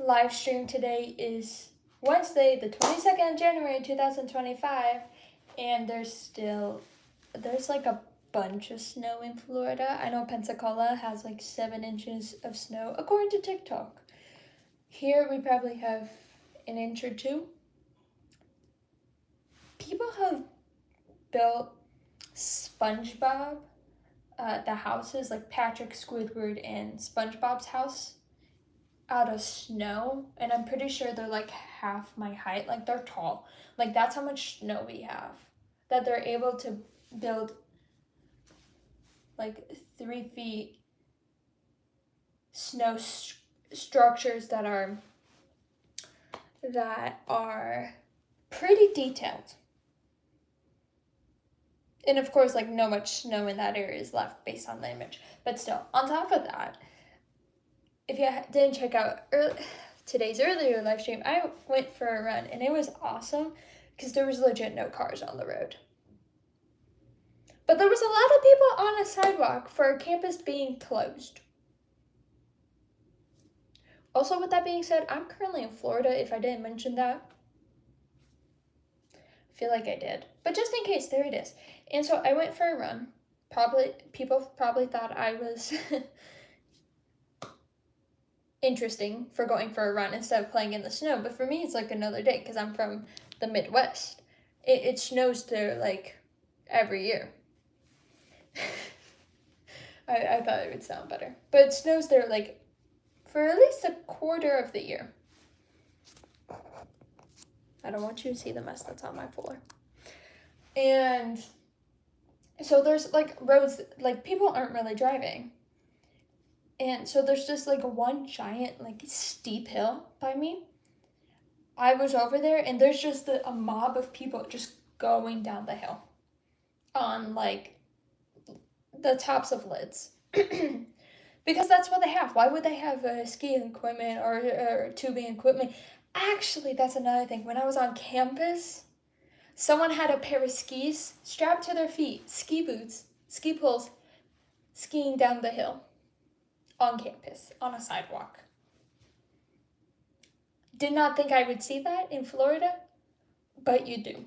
live stream today is Wednesday, the 22nd of January, 2025, and there's like a bunch of snow in Florida. I know Pensacola has like 7 inches of snow, according to TikTok. Here we probably have an inch or two. People have built SpongeBob, the houses, like Patrick, Squidward, and SpongeBob's house, out of snow, and I'm pretty sure they're like half my height. Like, they're tall. Like, that's how much snow we have, that they're able to build like 3 feet snow structures that are pretty detailed. And of course, like, no much snow in that area is left based on the image. But still, on top of that, if you didn't check out today's earlier live stream, I went for a run, and it was awesome because there was legit no cars on the road. But there was a lot of people on a sidewalk for our campus being closed. Also, with that being said, I'm currently in Florida, if I didn't mention that. I feel like I did. But just in case, there it is. And so I went for a run. People probably thought I was interesting for going for a run instead of playing in the snow. But for me, it's like another day because I'm from the Midwest. It snows there like every year. I thought it would sound better. But it snows there like for at least a quarter of the year. I don't want you to see the mess that's on my floor. And so there's like roads, like people aren't really driving. And so there's just like one giant like steep hill by me. I was over there, and there's just a mob of people just going down the hill on like the tops of lids. Because that's what they have. Why would they have skiing equipment or tubing equipment? Actually, that's another thing. When I was on campus, someone had a pair of skis strapped to their feet, ski boots, ski poles, skiing down the hill on campus, on a sidewalk. Did not think I would see that in Florida, but you do.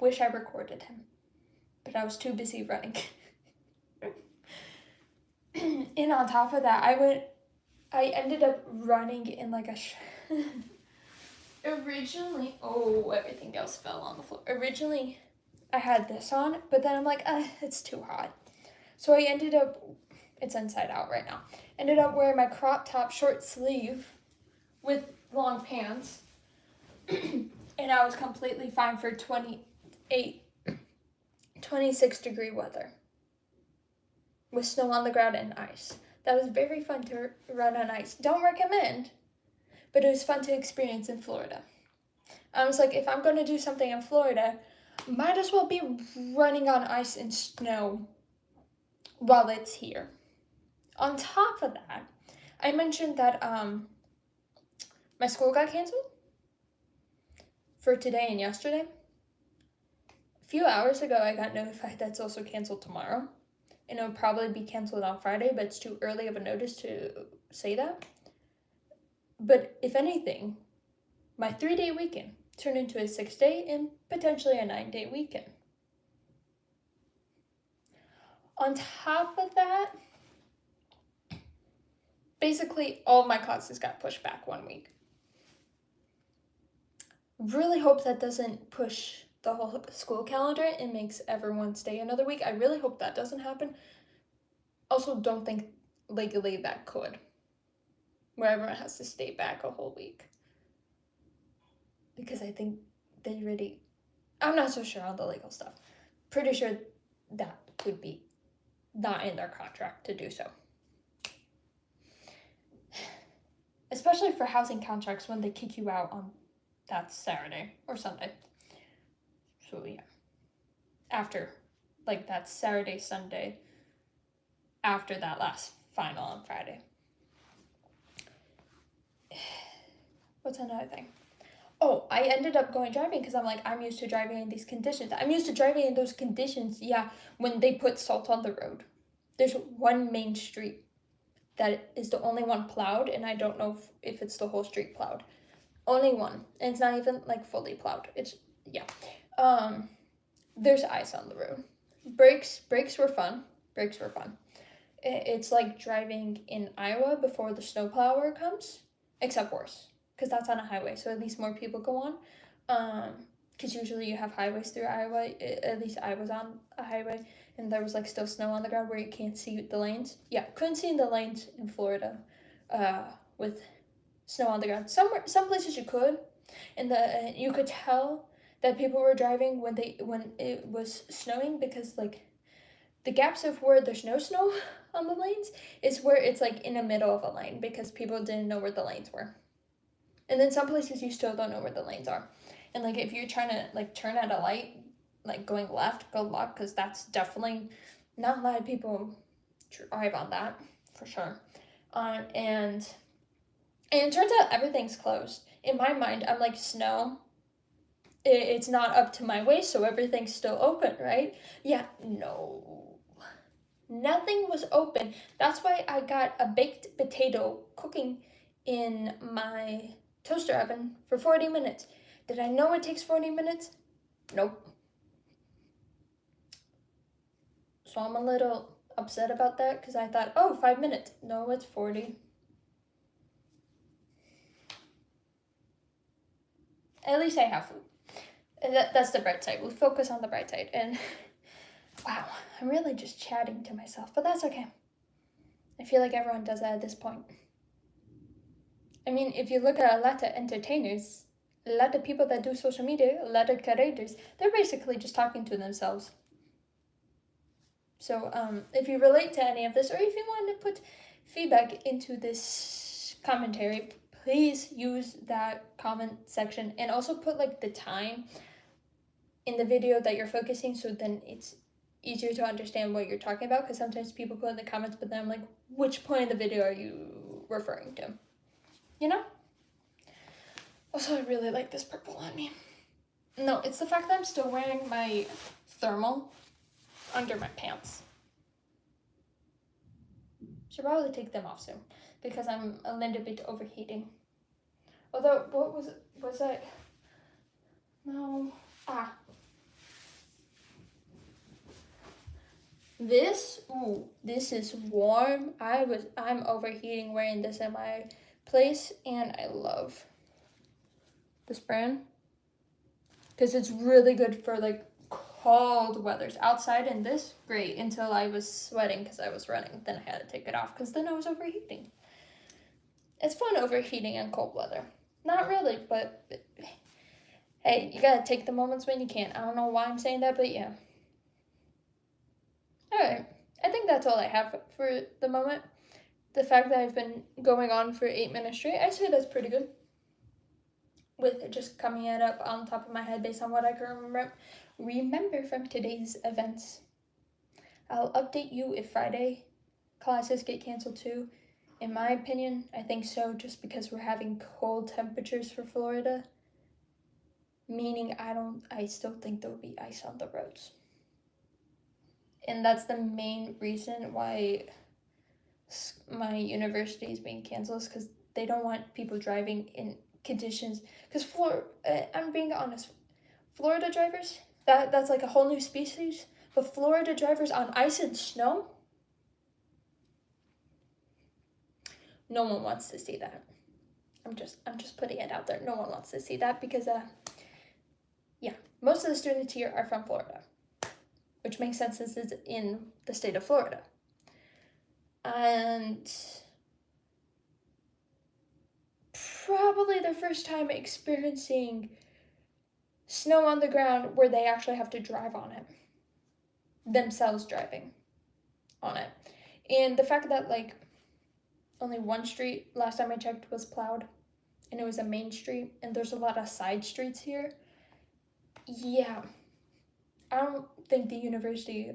Wish I recorded him, but I was too busy running. And on top of that, I ended up running in like originally, everything else fell on the floor. Originally, I had this on, but then I'm like, it's too hot. So I ended up, it's inside out right now, ended up wearing my crop top short sleeve with long pants. And I was completely fine for 26 degree weather with snow on the ground and ice. That was very fun to run on ice. Don't recommend, but it was fun to experience in Florida. I was like, if I'm going to do something in Florida, might as well be running on ice and snow while it's here. On top of that, I mentioned that my school got canceled for today and yesterday. A few hours ago, I got notified that's also canceled tomorrow. And it'll probably be canceled on Friday, but it's too early of a notice to say that. But if anything, my 3-day weekend turned into a 6-day and potentially a 9-day weekend. On top of that, basically all my classes got pushed back 1 week. Really hope that doesn't push the whole school calendar and makes everyone stay another week. I really hope that doesn't happen. Also, don't think legally that could, where everyone has to stay back a whole week. Because I think I'm not so sure on the legal stuff. Pretty sure that would be not in their contract to do so. Especially for housing contracts when they kick you out on that Saturday or Sunday. So yeah, after, like, that Saturday, Sunday, after that last final on Friday. What's another thing? Oh, I ended up going driving because I'm like, I'm used to driving in these conditions. I'm used to driving in those conditions, yeah, when they put salt on the road. There's one main street that is the only one plowed, and I don't know if it's the whole street plowed. Only one, and it's not even like fully plowed. It's yeah. There's ice on the road. Brakes were fun. Brakes were fun. It's like driving in Iowa before the snowplower comes, except worse, because that's on a highway, so at least more people go on. Because usually you have highways through Iowa. At least I was on a highway, and there was like still snow on the ground where you can't see the lanes. Yeah, couldn't see the lanes in Florida, with snow on the ground. Some places you could, and you could tell that people were driving when it was snowing, because like the gaps of where there's no snow on the lanes is where it's like in the middle of a lane, because people didn't know where the lanes were. And then some places you still don't know where the lanes are. And like if you're trying to like turn at a light, like going left, good luck, because that's definitely not a lot of people drive on that, for sure. And it turns out everything's closed. In my mind, I'm like, snow, it's not up to my waist, so everything's still open, right? Yeah, no. Nothing was open. That's why I got a baked potato cooking in my toaster oven for 40 minutes. Did I know it takes 40 minutes? Nope. So I'm a little upset about that, because I thought, oh, 5 minutes. No, it's 40. At least I have food. And that's the bright side. We focus on the bright side. And wow, I'm really just chatting to myself, but that's okay. I feel like everyone does that at this point. I mean, if you look at a lot of entertainers, a lot of people that do social media, a lot of creators, they're basically just talking to themselves. So if you relate to any of this, or if you want to put feedback into this commentary, please use that comment section, and also put like the time in the video that you're focusing, so then it's easier to understand what you're talking about, because sometimes people put in the comments, but then I'm like, which point in the video are you referring to? You know? Also, I really like this purple on me. No, it's the fact that I'm still wearing my thermal under my pants. Should probably take them off soon, because I'm a little bit overheating. Although, what was it? Was that? No. This is warm. I'm overheating wearing this in my place, and I love this brand because it's really good for like cold weathers. Outside in this, great, until I was sweating because I was running. Then I had to take it off because then I was overheating. It's fun overheating in cold weather. Not really, but hey, you gotta take the moments when you can. I don't know why I'm saying that, but yeah. Alright, I think that's all I have for the moment. The fact that I've been going on for 8 minutes straight, I say that's pretty good. With just coming it up on top of my head based on what I can remember from today's events. I'll update you if Friday classes get canceled too. In my opinion, I think so, just because we're having cold temperatures for Florida. Meaning I still think there will be ice on the roads. And that's the main reason why my university is being canceled, is because they don't want people driving in conditions. Because I'm being honest, Florida drivers, that's like a whole new species. But Florida drivers on ice and snow, no one wants to see that. I'm just putting it out there. No one wants to see that because yeah, most of the students here are from Florida, which makes sense since it's in the state of Florida. And probably their first time experiencing snow on the ground where they actually have to drive on it, themselves driving on it. And the fact that like only one street, last time I checked, was plowed, and it was a main street, and there's a lot of side streets here. Yeah, I don't think the university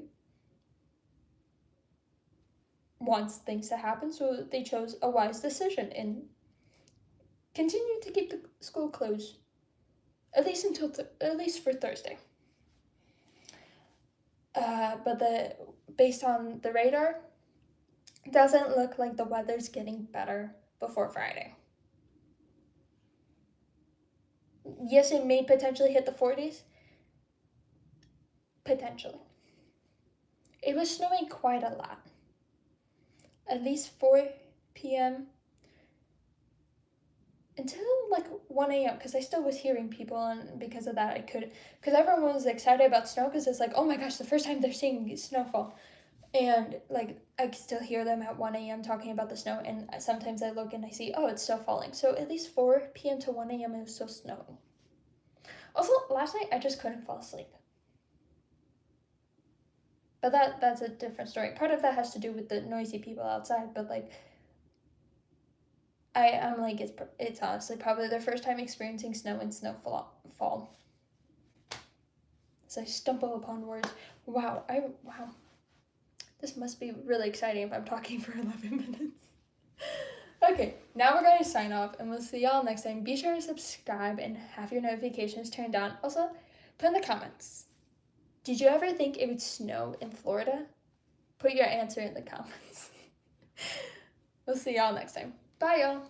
wants things to happen, so they chose a wise decision and continue to keep the school closed, at least for Thursday. But based on the radar, doesn't look like the weather's getting better before Friday. Yes, it may potentially hit the 40s. Potentially. It was snowing quite a lot. At least 4 p.m. until like 1 a.m. because I still was hearing people, and because of that I could, because everyone was excited about snow because it's like, oh my gosh, the first time they're seeing snowfall. And like I could still hear them at 1 a.m. talking about the snow, and sometimes I look and I see, oh, it's still falling. So at least 4 p.m. to 1 a.m. it was still snowing. Also, last night I just couldn't fall asleep. But that's a different story. Part of that has to do with the noisy people outside, but like I'm like, it's honestly probably their first time experiencing snow and snowfall. As I stumble upon words. Wow. This must be really exciting if I'm talking for 11 minutes. Okay, now we're going to sign off, and we'll see y'all next time. Be sure to subscribe and have your notifications turned on. Also, put in the comments, did you ever think it would snow in Florida? Put your answer in the comments. We'll see y'all next time. Bye, y'all.